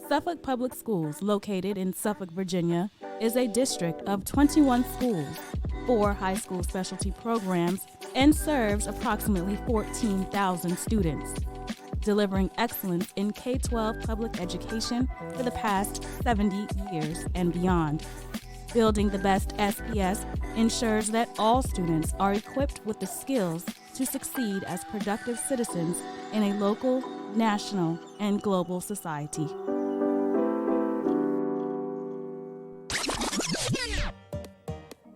Suffolk Public Schools, located in Suffolk, Virginia, is a district of 21 schools, 4 high school specialty programs, and serves approximately 14,000 students, delivering excellence in K-12 public education for the past 70 years and beyond. Building the best SPS ensures that all students are equipped with the skills to succeed as productive citizens in a local, national, and global society.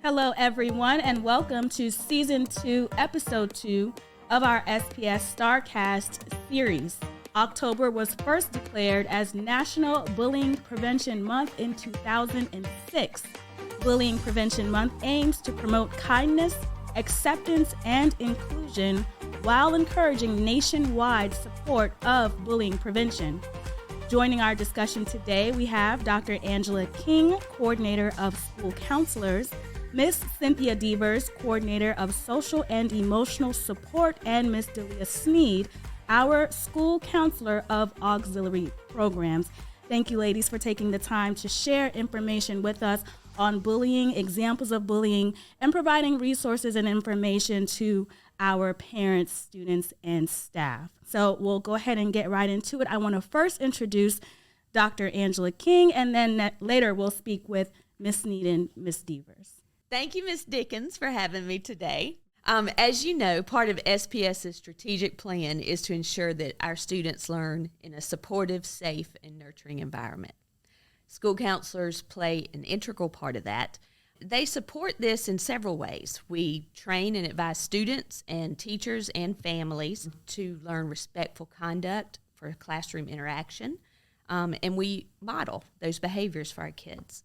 Hello, everyone, and welcome to Season 2, Episode 2 of our SPS STARCast series. October was first declared as National Bullying Prevention Month in 2006. Bullying Prevention Month aims to promote kindness, acceptance, and inclusion while encouraging nationwide support of bullying prevention. Joining our discussion today, we have Dr. Angela King, Coordinator of School Counselors, Miss Cynthia Devers, Coordinator of Social and Emotional Support, and Miss DaLea Sneed, our School Counselor of Auxiliary Programs. Thank you, ladies, for taking the time to share information with us on bullying, examples of bullying, and providing resources and information to our parents, students, and staff. So we'll go ahead and get right into it. I want to first introduce Dr. Angela King, and then later we'll speak with Miss Sneed and Miss Devers. Thank you, Ms. Dickens, for having me today. As you know, part of SPS's strategic plan is to ensure that our students learn in a supportive, safe, and nurturing environment. School counselors play an integral part of that. They support this in several ways. We train and advise students and teachers and families to learn respectful conduct for classroom interaction, and we model those behaviors for our kids.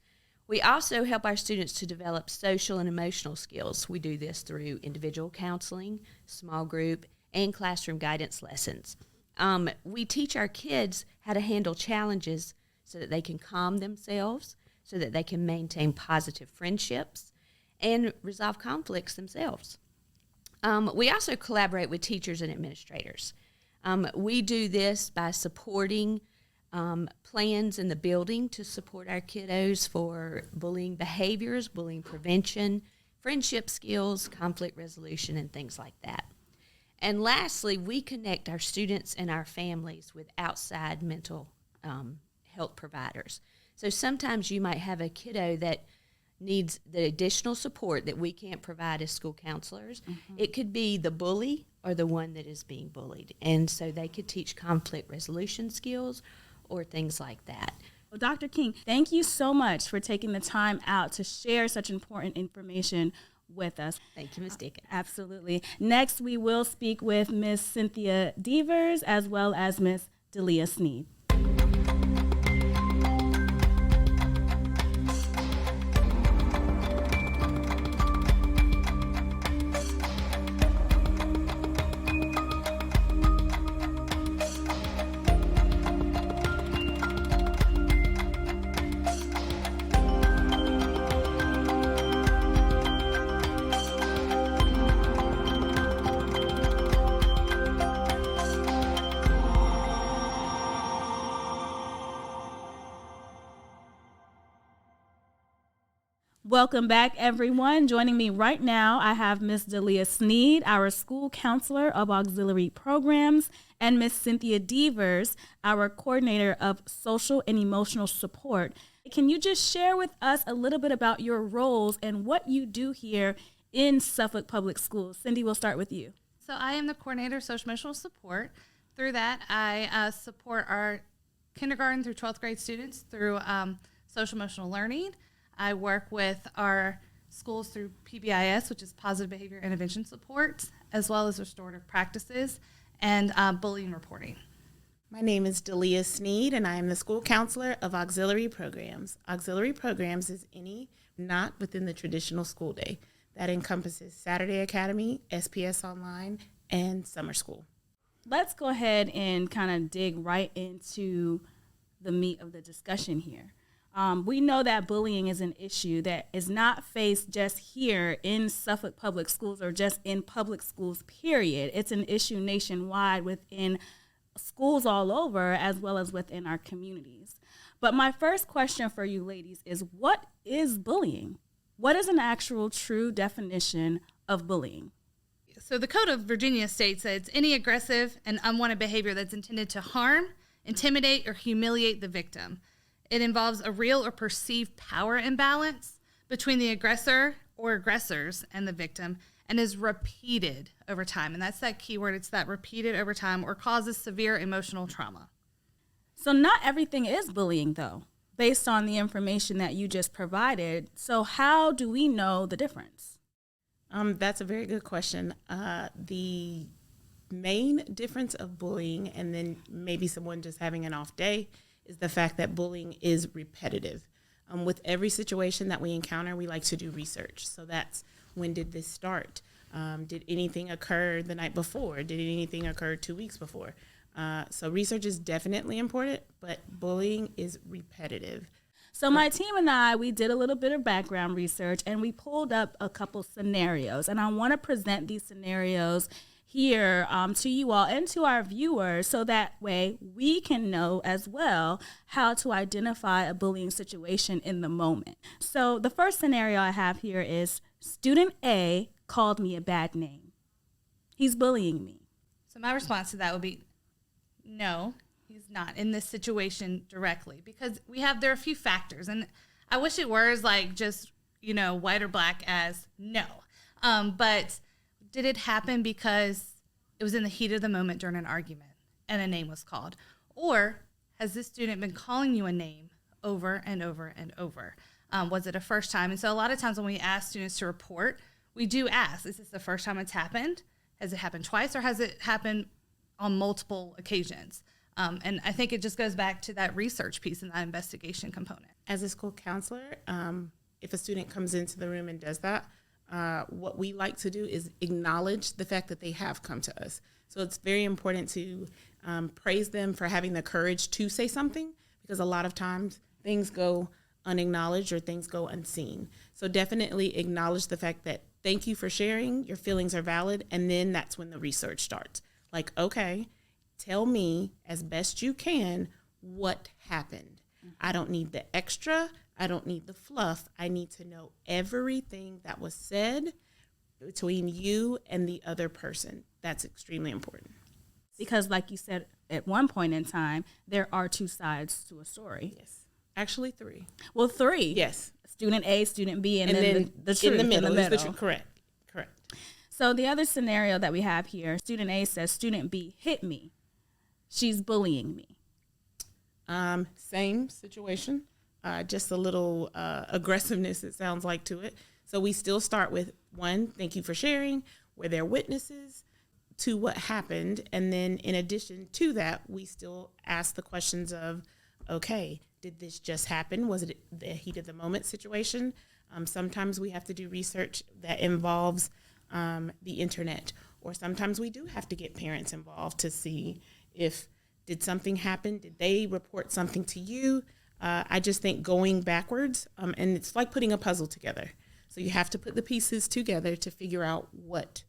We also help our students to develop social and emotional skills. We do this through individual counseling, small group, and classroom guidance lessons. We teach our kids how to handle challenges so that they can calm themselves, so that they can maintain positive friendships, and resolve conflicts themselves. We also collaborate with teachers and administrators. We do this by supporting plans in the building to support our kiddos for bullying behaviors, bullying prevention, friendship skills, conflict resolution, and things like that. And lastly, we connect our students and our families with outside mental health providers. So sometimes you might have a kiddo that needs the additional support that we can't provide as school counselors. Mm-hmm. It could be the bully or the one that is being bullied. And so they could teach conflict resolution skills or things like that. Well, Dr. King, thank you so much for taking the time out to share such important information with us. Thank you, Ms. Dickens. Absolutely. Next, we will speak with Miss Cynthia Devers as well as Miss DaLea Sneed. Welcome back, everyone. Joining me right now, I have Miss DaLea Sneed, our School Counselor of Auxiliary Programs, and Miss Cynthia Devers, our Coordinator of Social and Emotional Support. Can you just share with us a little bit about your roles and what you do here in Suffolk Public Schools? Cindy, we'll start with you. So I am the Coordinator of Social Emotional Support. Through that, I support our kindergarten through 12th grade students through social emotional learning. I work with our schools through PBIS, which is Positive Behavior Intervention Support, as well as restorative practices and bullying reporting. My name is DaLea Sneed, and I am the School Counselor of Auxiliary Programs. Auxiliary Programs is any not within the traditional school day. That encompasses Saturday Academy, SPS Online, and Summer School. Let's go ahead and kind of dig right into the meat of the discussion here. We know that bullying is an issue that is not faced just here in Suffolk Public Schools or just in public schools, period. It's an issue nationwide within schools all over as well as within our communities. But my first question for you ladies is, what is bullying? What is an actual true definition of bullying? So the Code of Virginia states that it's any aggressive and unwanted behavior that's intended to harm, intimidate, or humiliate the victim. It involves a real or perceived power imbalance between the aggressor or aggressors and the victim, and is repeated over time. And that's that key word. It's that repeated over time, or causes severe emotional trauma. So not everything is bullying, though, based on the information that you just provided. So how do we know the difference? That's a very good question. The main difference of bullying, and then maybe someone just having an off day, is the fact that bullying is repetitive. With every situation that we encounter, we like to do research. So that's, when did this start? Did anything occur the night before? Did anything occur 2 weeks before? So research is definitely important, but bullying is repetitive. So my team and I, we did a little bit of background research, and we pulled up a couple scenarios. And I want to present these scenarios here to you all and to our viewers, so that way we can know as well how to identify a bullying situation in the moment. So the first scenario I have here is student A called me a bad name. He's bullying me. So my response to that would be, no, he's not in this situation directly, because there are a few factors, and I wish it were as like just, white or black as no. But did it happen because it was in the heat of the moment during an argument and a name was called? Or has this student been calling you a name over and over and over? Was it a first time? And so a lot of times when we ask students to report, we do ask, is this the first time it's happened? Has it happened twice, or has it happened on multiple occasions? And I think it just goes back to that research piece and that investigation component. As a school counselor, if a student comes into the room and does that, what we like to do is acknowledge the fact that they have come to us. So it's very important to praise them for having the courage to say something, because a lot of times things go unacknowledged or things go unseen. So definitely acknowledge the fact that thank you for sharing, your feelings are valid, and then that's when the research starts. Like, okay, tell me as best you can what happened. I don't need the extra. I don't need the fluff. I need to know everything that was said between you and the other person. That's extremely important. Because like you said, at one point in time, there are two sides to a story. Yes. Actually, three. Well, three. Yes. Student A, student B, and then the truth in the middle. In the middle. Correct. So the other scenario that we have here, student A says, student B hit me. She's bullying me. Same situation, just a little aggressiveness, it sounds like, to it. So we still start with, one, thank you for sharing. Were there witnesses to what happened? And then in addition to that, we still ask the questions of, okay, did this just happen? Was it the heat of the moment situation? Sometimes we have to do research that involves the internet, or sometimes we do have to get parents involved to see if, did something happen? Did they report something to you? I just think going backwards, and it's like putting a puzzle together. So you have to put the pieces together to figure out what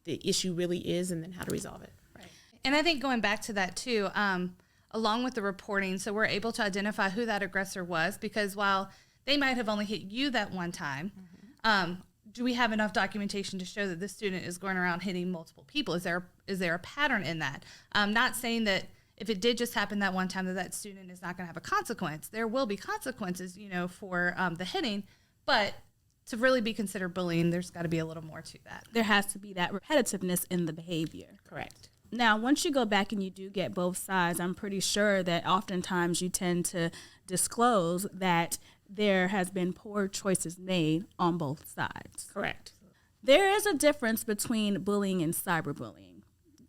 the issue really is and then how to resolve it. Right. And I think going back to that too, along with the reporting, so we're able to identify who that aggressor was, because while they might have only hit you that one time, do we have enough documentation to show that this student is going around hitting multiple people? Is there a pattern in that? Not saying that if it did just happen that one time that student is not going to have a consequence. There will be consequences, for the hitting, but to really be considered bullying, there's got to be a little more to that. There has to be that repetitiveness in the behavior. Correct. Now, once you go back and you do get both sides, I'm pretty sure that oftentimes you tend to disclose that there has been poor choices made on both sides. Correct. There is a difference between bullying and cyberbullying.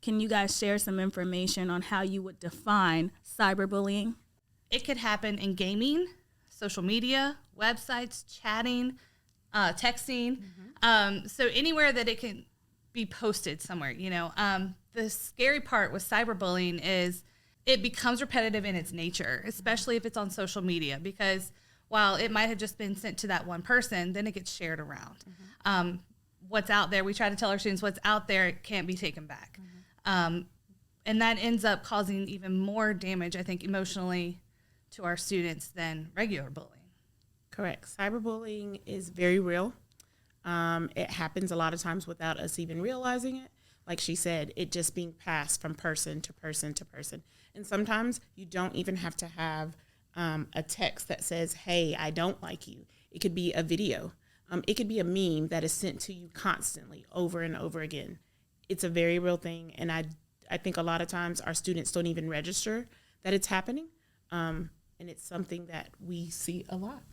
Can you guys share some information on how you would define cyberbullying? It could happen in gaming, social media, websites, chatting, texting. So anywhere that it can be posted somewhere, The scary part with cyberbullying is it becomes repetitive in its nature, especially if it's on social media, because while it might have just been sent to that one person, then it gets shared around. What's out there, we try to tell our students what's out there, it can't be taken back. And that ends up causing even more damage, I think, emotionally to our students than regular bullying. Correct. Cyberbullying is very real. It happens a lot of times without us even realizing it. Like she said, it just being passed from person to person to person. And sometimes you don't even have to have a text that says, hey, I don't like you. It could be a video. It could be a meme that is sent to you constantly over and over again. It's a very real thing. And I think a lot of times our students don't even register that it's happening. And it's something that we see a lot.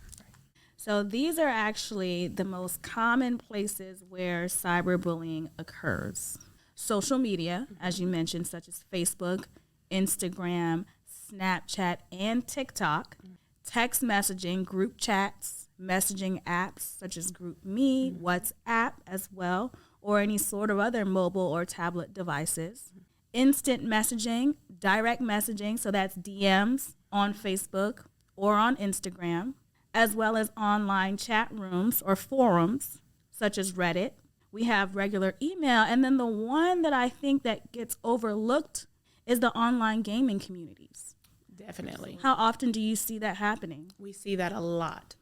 So these are actually the most common places where cyberbullying occurs. Social media, as you mentioned, such as Facebook, Instagram, Snapchat, and TikTok. Text messaging, group chats, messaging apps such as GroupMe, WhatsApp as well, or any sort of other mobile or tablet devices. Instant messaging, direct messaging, so that's DMs on Facebook or on Instagram, as well as online chat rooms or forums such as Reddit. We have regular email, and then the one that I think that gets overlooked is the online gaming communities. Definitely. How often do you see that happening? We see that a lot,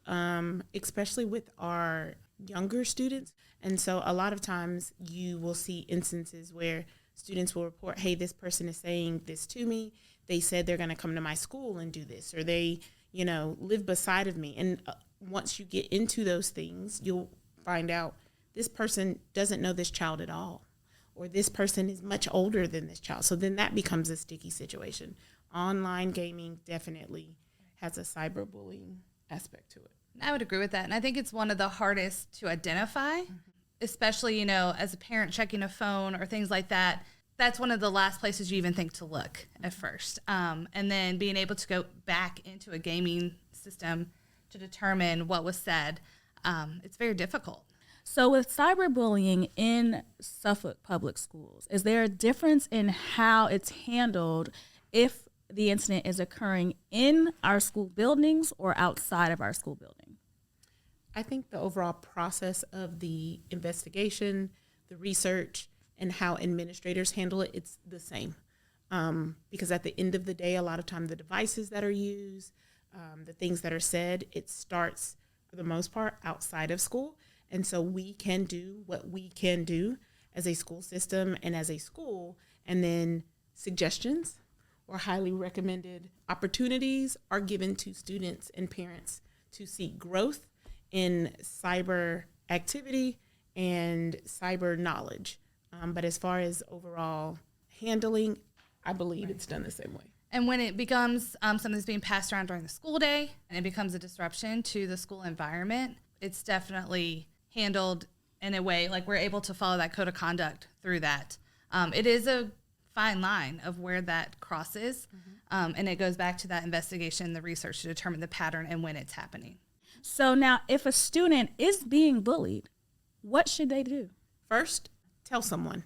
especially with our younger students. And so a lot of times you will see instances where students will report, hey, this person is saying this to me. They said they're going to come to my school and do this, or they, live beside of me. And once you get into those things, you'll find out this person doesn't know this child at all, or this person is much older than this child. So then that becomes a sticky situation. Online gaming definitely has a cyberbullying aspect to it. I would agree with that. And I think it's one of the hardest to identify, especially, as a parent checking a phone or things like that. That's one of the last places you even think to look at first. And then being able to go back into a gaming system to determine what was said, it's very difficult. So with cyberbullying in Suffolk Public Schools, is there a difference in how it's handled if the incident is occurring in our school buildings or outside of our school building? I think the overall process of the investigation, the research, and how administrators handle it, it's the same. Because at the end of the day, a lot of time the devices that are used, the things that are said, it starts for the most part outside of school. And so we can do what we can do as a school system and as a school, and then suggestions or highly recommended opportunities are given to students and parents to seek growth in cyber activity and cyber knowledge. But as far as overall handling, I believe it's done the same way. And when it becomes something that's being passed around during the school day and it becomes a disruption to the school environment, it's definitely handled in a way like we're able to follow that code of conduct through that. It is a fine line of where that crosses, and it goes back to that investigation, the research to determine the pattern and when it's happening. So now if a student is being bullied, what should they do? First, tell someone.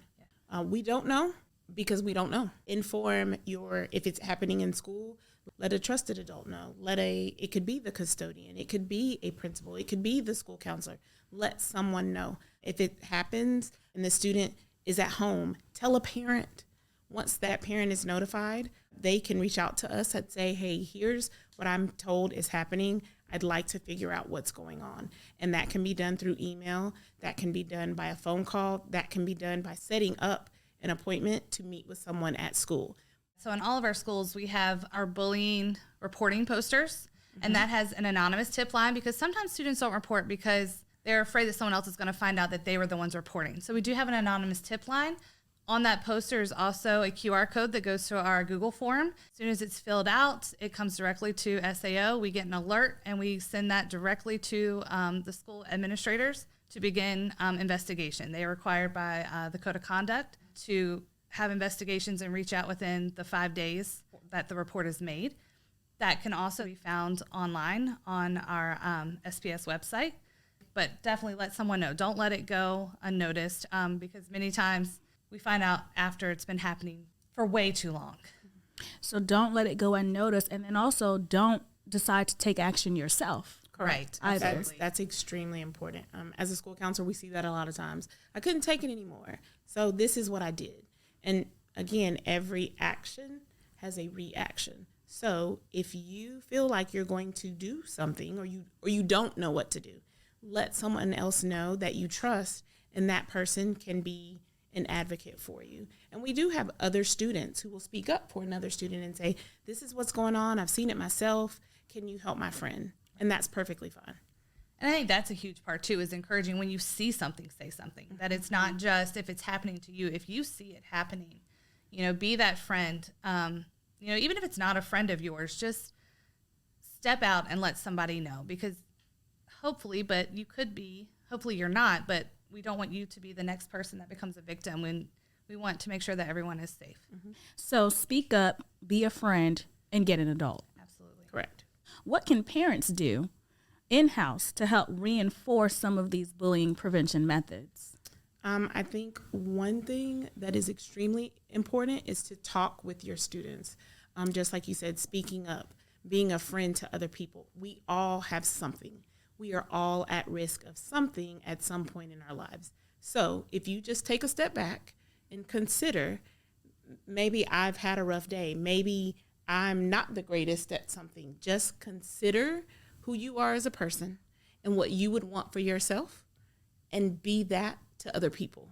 We don't know because we don't know. Inform if it's happening in school, let a trusted adult know. It could be the custodian, it could be a principal, it could be the school counselor. Let someone know. If it happens and the student is at home, tell a parent. Once that parent is notified, they can reach out to us and say, hey, here's what I'm told is happening. I'd like to figure out what's going on. And that can be done through email. That can be done by a phone call. That can be done by setting up an appointment to meet with someone at school. So in all of our schools, we have our bullying reporting posters, and that has an anonymous tip line because sometimes students don't report because they're afraid that someone else is going to find out that they were the ones reporting. So we do have an anonymous tip line. On that poster is also a QR code that goes to our Google form. As soon as it's filled out, it comes directly to SAO. We get an alert, and we send that directly to the school administrators to begin investigation. They are required by the Code of Conduct to have investigations and reach out within the 5 days that the report is made. That can also be found online on our SPS website. But definitely let someone know. Don't let it go unnoticed because many times we find out after it's been happening for way too long. So don't let it go unnoticed, and then also don't decide to take action yourself. Correct. That's extremely important. As a school counselor, we see that a lot of times. I couldn't take it anymore, so this is what I did. And again, every action has a reaction. So if you feel like you're going to do something or you don't know what to do, let someone else know that you trust, and that person can be an advocate for you. And we do have other students who will speak up for another student and say, this is what's going on. I've seen it myself. Can you help my friend? And that's perfectly fine. And I think that's a huge part, too, is encouraging when you see something, say something. That it's not just if it's happening to you. If you see it happening, be that friend. Even if it's not a friend of yours, just step out and let somebody know. Because hopefully you're not, but we don't want you to be the next person that becomes a victim when we want to make sure that everyone is safe. Mm-hmm. So speak up, be a friend, and get an adult. Absolutely. Correct. What can parents do in-house to help reinforce some of these bullying prevention methods? I think one thing that is extremely important is to talk with your students. Just like you said, speaking up, being a friend to other people. We all have something. We are all at risk of something at some point in our lives. So if you just take a step back and consider, maybe I've had a rough day, maybe I'm not the greatest at something. Just consider who you are as a person and what you would want for yourself, and be that to other people.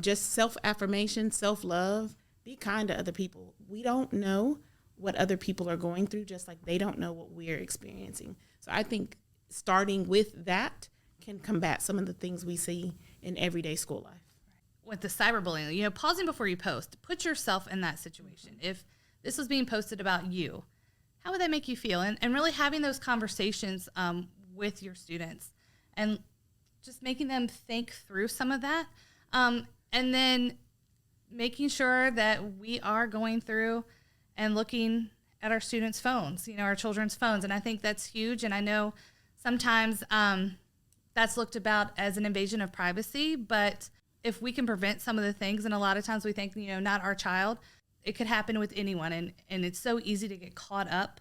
Just self-affirmation, self-love, be kind to other people. We don't know what other people are going through, just like they don't know what we're experiencing. So I think starting with that can combat some of the things we see in everyday school life. With the cyberbullying, pausing before you post, put yourself in that situation. If this was being posted about you, how would that make you feel? And really having those conversations with your students and just making them think through some of that. And then making sure that we are going through and looking at our students' phones, our children's phones. And I think that's huge. And I know sometimes that's looked about as an invasion of privacy, but if we can prevent some of the things, and a lot of times we think, not our child, it could happen with anyone. And it's so easy to get caught up,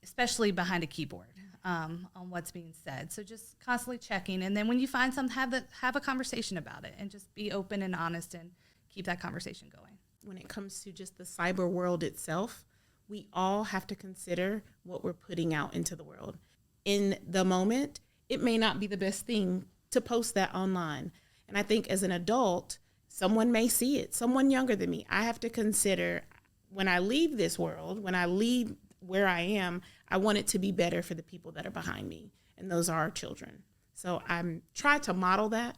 especially behind a keyboard, on what's being said. So just constantly checking. And then when you find something, have a conversation about it and just be open and honest and keep that conversation going. When it comes to just the cyber world itself, we all have to consider what we're putting out into the world. In the moment, it may not be the best thing to post that online. And I think as an adult, someone may see it, someone younger than me. I have to consider, when I leave this world, when I leave where I am, I want it to be better for the people that are behind me. And those are our children. So I'm trying to model that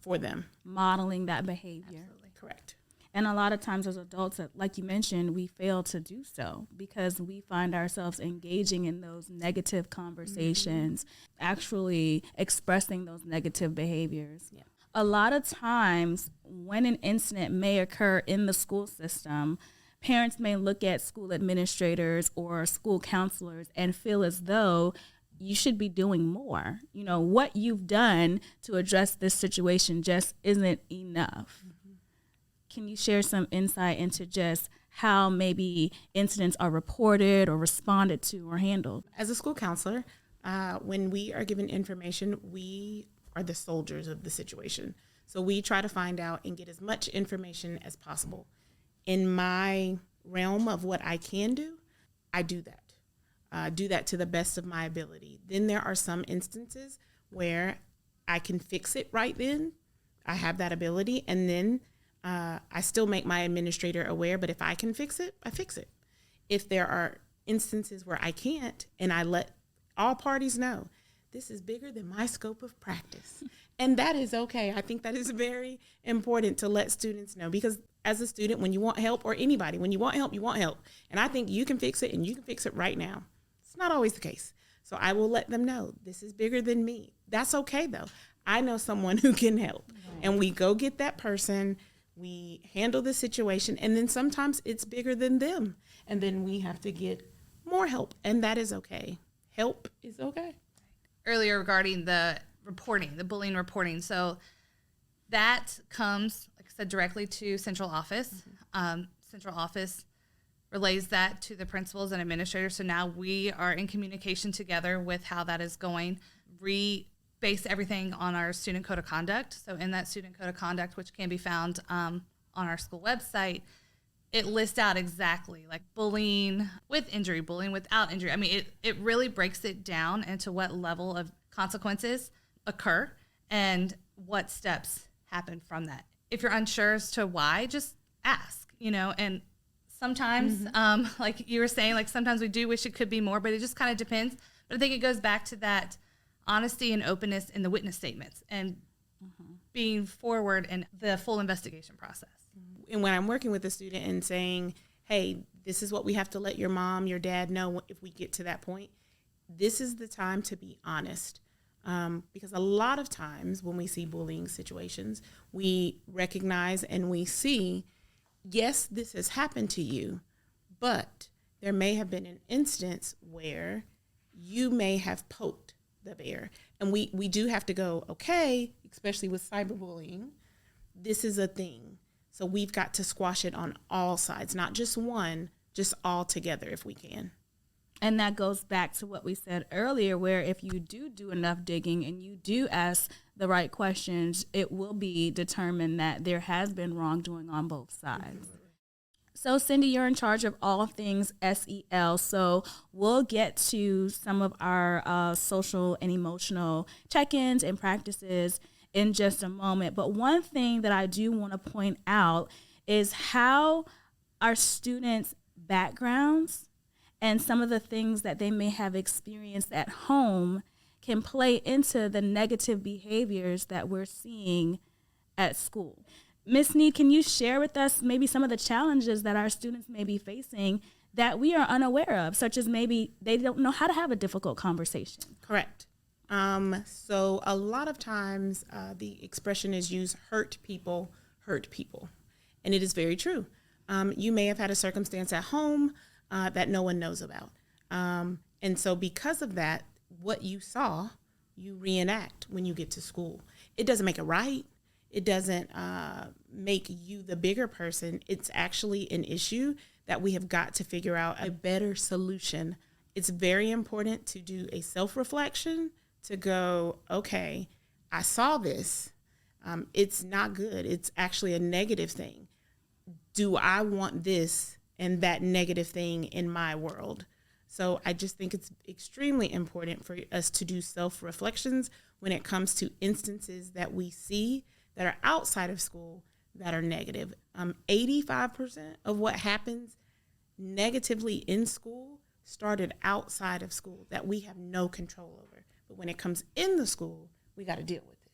for them. Modeling that behavior. Absolutely. Correct. And a lot of times as adults, like you mentioned, we fail to do so because we find ourselves engaging in those negative conversations, actually expressing those negative behaviors. Yeah. A lot of times when an incident may occur in the school system, parents may look at school administrators or school counselors and feel as though you should be doing more. What you've done to address this situation just isn't enough. Can you share some insight into just how maybe incidents are reported or responded to or handled? As a school counselor, when we are given information, we are the soldiers of the situation. So we try to find out and get as much information as possible. In my realm of what I can do, I do that. Do that to the best of my ability. Then there are some instances where I can fix it right then. I have that ability, and then I still make my administrator aware, but if I can fix it, I fix it. If there are instances where I can't, and I let all parties know, this is bigger than my scope of practice. And that is okay. I think that is very important to let students know, because as a student, when you want help, or anybody, when you want help, you want help. And I think you can fix it, and you can fix it right now. It's not always the case. So I will let them know, this is bigger than me. That's okay, though. I know someone who can help. Right. And we go get that person. We handle the situation, and then sometimes it's bigger than them, and then we have to get more help, and that is okay. Help is okay. Earlier regarding the reporting, the bullying reporting, so that comes, like I said, directly to central office. Central office relays that to the principals and administrators, so now we are in communication together with how that is going. Base everything on our student code of conduct. So in that student code of conduct, which can be found on our school website, it lists out exactly like bullying with injury, bullying without injury. I mean, it really breaks it down into what level of consequences occur and what steps happen from that. If you're unsure as to why, just ask, and sometimes, like you were saying, like sometimes we do wish it could be more, but it just kind of depends. But I think it goes back to that honesty and openness in the witness statements and being forward in the full investigation process. And when I'm working with a student and saying, hey, this is what we have to let your mom, your dad know if we get to that point, this is the time to be honest. Because a lot of times when we see bullying situations, we recognize and we see, yes, this has happened to you, but there may have been an instance where you may have poked the bear. And we do have to go, okay, especially with cyberbullying, this is a thing. So we've got to squash it on all sides, not just one, just all together if we can. And that goes back to what we said earlier, where if you do enough digging and you do ask the right questions, it will be determined that there has been wrongdoing on both sides. So, Cindy, you're in charge of all things SEL. So we'll get to some of our social and emotional check-ins and practices in just a moment. But one thing that I do want to point out is how our students' backgrounds and some of the things that they may have experienced at home can play into the negative behaviors that we're seeing at school. Ms. Sneed, can you share with us maybe some of the challenges that our students may be facing that we are unaware of, such as maybe they don't know how to have a difficult conversation? Correct. So a lot of times the expression is used, hurt people hurt people. And it is very true. You may have had a circumstance at home that no one knows about. And so because of that, what you saw, you reenact when you get to school. It doesn't make it right. It doesn't make you the bigger person. It's actually an issue that we have got to figure out a better solution. It's very important to do a self-reflection, to go, okay, I saw this. It's not good. It's actually a negative thing. Do I want this and that negative thing in my world? So I just think it's extremely important for us to do self-reflections when it comes to instances that we see that are outside of school that are negative. 85% of what happens negatively in school started outside of school that we have no control over. But when it comes in the school, we got to deal with it.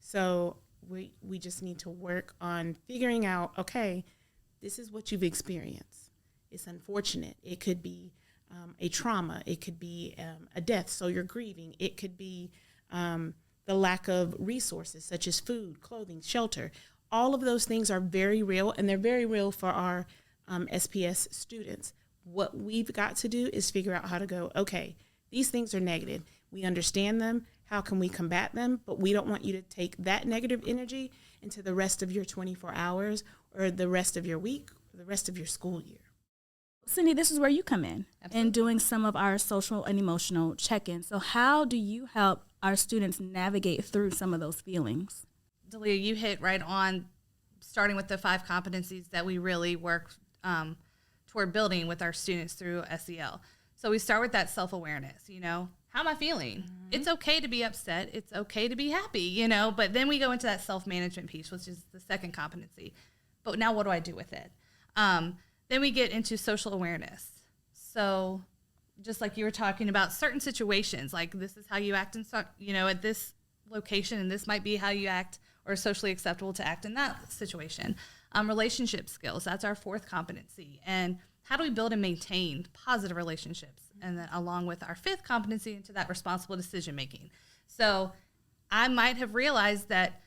So we just need to work on figuring out, okay, this is what you've experienced. It's unfortunate. It could be a trauma. It could be a death, so you're grieving. It could be the lack of resources such as food, clothing, shelter. All of those things are very real, and they're very real for our SPS students. What we've got to do is figure out how to go, okay, these things are negative. We understand them. How can we combat them? But we don't want you to take that negative energy into the rest of your 24 hours or the rest of your week or the rest of your school year. Cindy, this is where you come in. Absolutely. In doing some of our social and emotional check-ins. So how do you help our students navigate through some of those feelings? DaLea, you hit right on starting with the 5 competencies that we really work toward building with our students through SEL. So we start with that self-awareness, how am I feeling? Mm-hmm. It's okay to be upset. It's okay to be happy, but then we go into that self-management piece, which is the second competency. But now what do I do with it? Then we get into social awareness. So just like you were talking about certain situations, like this is how you act at this location, and this might be how you act or socially acceptable to act in that situation. Relationship skills, that's our 4th competency. And how do we build and maintain positive relationships? And then along with our 5th competency into that responsible decision making. So I might have realized that,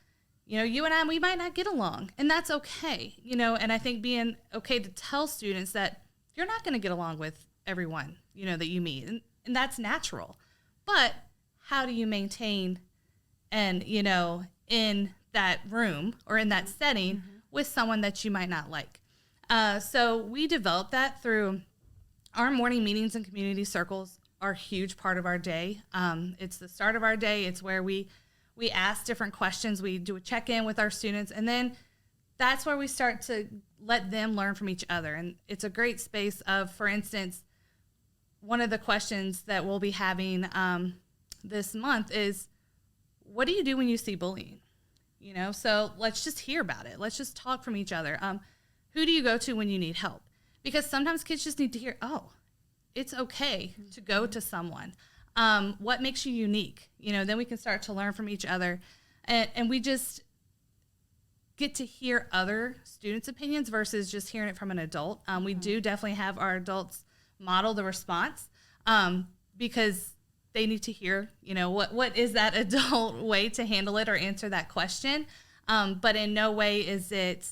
you and I, we might not get along, and that's okay. And I think being okay to tell students that you're not going to get along with everyone, that you meet, and that's natural. But how do you maintain and, in that room or in that setting with someone that you might not like? So we developed that through our morning meetings and community circles are a huge part of our day. It's the start of our day. It's where we ask different questions. We do a check-in with our students, and then that's where we start to let them learn from each other. And it's a great space of, for instance, one of the questions that we'll be having this month is, what do you do when you see bullying? You know, so let's just hear about it. Let's just talk from each other. Who do you go to when you need help? Because sometimes kids just need to hear, oh, it's okay to go to someone. What makes you unique? You know, then we can start to learn from each other. And we just get to hear other students' opinions versus just hearing it from an adult. We do definitely have our adults model the response because they need to hear, you know, what is that adult way to handle it or answer that question. But in no way is it,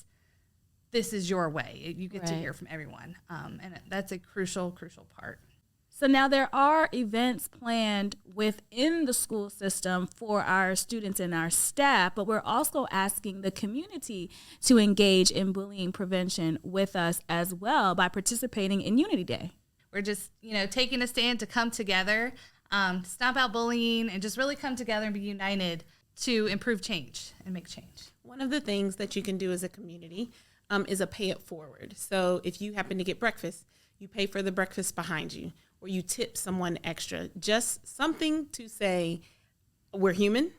this is your way. You get to hear from everyone. And that's a crucial part. So now there are events planned within the school system for our students and our staff, but we're also asking the community to engage in bullying prevention with us as well by participating in Unity Day. We're just, you know, taking a stand to come together, stomp out bullying, and just really come together and be united to improve change and make change. One of the things that you can do as a community is a pay it forward. So if you happen to get breakfast, you pay for the breakfast behind you, or you tip someone extra. Just something to say, we're human.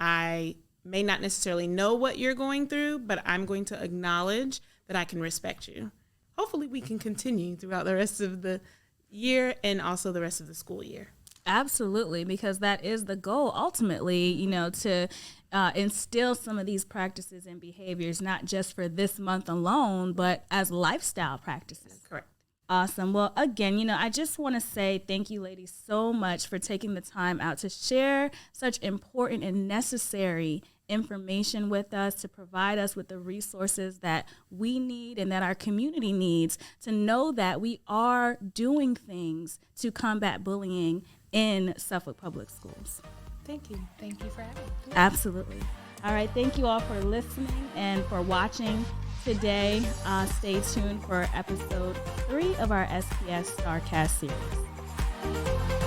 I may not necessarily know what you're going through, but I'm going to acknowledge that I can respect you. Hopefully we can continue throughout the rest of the year and also the rest of the school year. Absolutely, because that is the goal ultimately, you know, to instill some of these practices and behaviors, not just for this month alone, but as lifestyle practices. Correct. Awesome. Well, again, you know, I just want to say thank you, ladies, so much for taking the time out to share such important and necessary information with us, to provide us with the resources that we need and that our community needs to know that we are doing things to combat bullying in Suffolk Public Schools. Thank you. Thank you for having me. Absolutely. All right. Thank you all for listening and for watching today. Stay tuned for episode 3 of our SPS STARCast series.